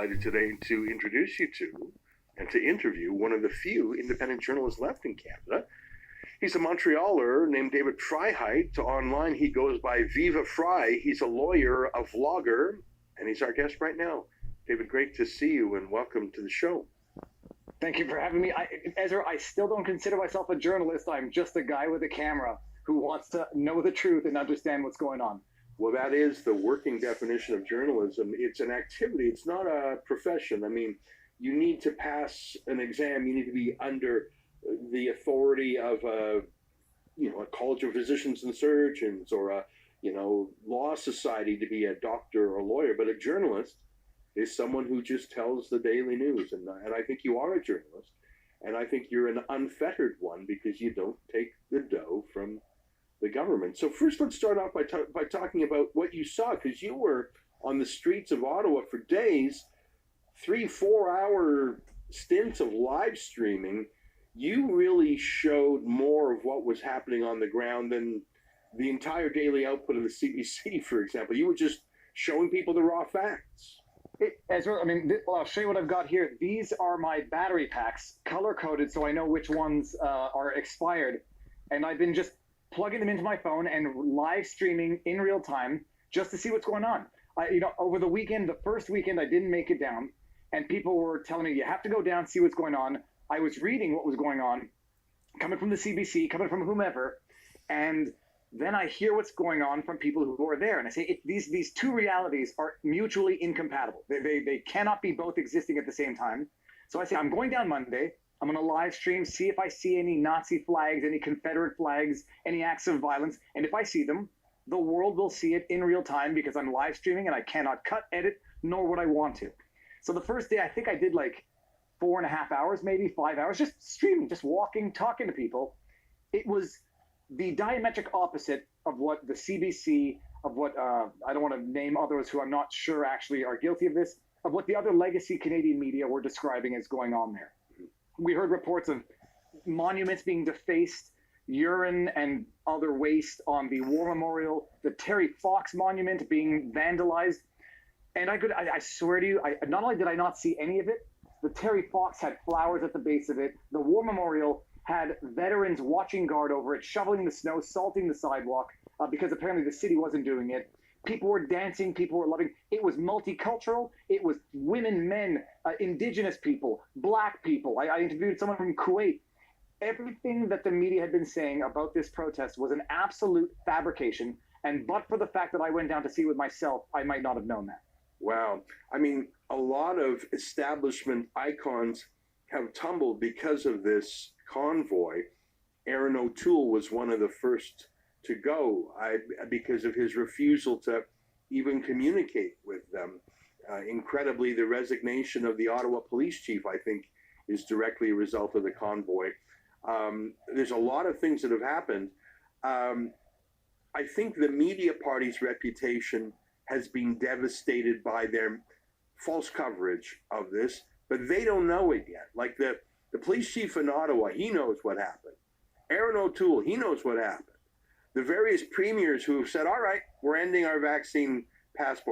delighted today to introduce you to and to interview one of the few independent journalists left in Canada. He's a Montrealer named David Freiheit. Online, he goes by Viva Frei. He's a lawyer, a vlogger, and he's our guest right now. David, great to see you and welcome to the show. Thank you for having me. Ezra, I still don't consider myself a journalist. I'm just a guy with a camera who wants to know the truth and understand what's going on. Well, that is the working definition of journalism. It's an activity. It's not a profession. I mean, you need to pass an exam. You need to be under the authority of a college of physicians and surgeons or a law society to be a doctor or a lawyer. But a journalist is someone who just tells the daily news. And I think you are a journalist. And I think you're an unfettered one because you don't take the dough from the government. So first, let's start off by talking about what you saw, because you were on the streets of Ottawa for days, 3-4 hour stints of live streaming. You really showed more of what was happening on the ground than the entire daily output of the CBC, for example. You were just showing people the raw facts. Ezra, I'll show you what I've got here. These are my battery packs, color-coded, so I know which ones are expired. And I've been just plugging them into my phone and live streaming in real time just to see what's going on. Over the weekend, the first weekend, I didn't make it down, and people were telling me, you have to go down, see what's going on. I was reading what was going on, coming from the CBC, coming from whomever, and then I hear what's going on from people who are there. And I say, these two realities are mutually incompatible. They cannot be both existing at the same time. So I say, I'm going down Monday. I'm going to live stream, see if I see any Nazi flags, any Confederate flags, any acts of violence. And if I see them, the world will see it in real time because I'm live streaming and I cannot cut, edit, nor would I want to. So the first day, I think I did like 4.5 hours, maybe 5 hours, just streaming, just walking, talking to people. It was the diametric opposite of what the CBC, of what, I don't want to name others who I'm not sure actually are guilty of this, of what the other legacy Canadian media were describing as going on there. We heard reports of monuments being defaced, urine and other waste on the War Memorial, the Terry Fox monument being vandalized. And I swear to you, not only did I not see any of it, the Terry Fox had flowers at the base of it. The War Memorial had veterans watching guard over it, shoveling the snow, salting the sidewalk, because apparently the city wasn't doing it. People were dancing, people were loving. It was multicultural. It was women, men, indigenous people, black people. I interviewed someone from Kuwait. Everything that the media had been saying about this protest was an absolute fabrication. And but for the fact that I went down to see it with myself, I might not have known that. Wow. I mean, a lot of establishment icons have tumbled because of this convoy. Aaron O'Toole was one of the first to go because of his refusal to even communicate with them. Incredibly, the resignation of the Ottawa police chief, I think, is directly a result of the convoy. There's a lot of things that have happened. I think the media party's reputation has been devastated by their false coverage of this, but they don't know it yet. Like the police chief in Ottawa, he knows what happened. Aaron O'Toole, he knows what happened. The various premiers who have said, all right, we're ending our vaccine passports.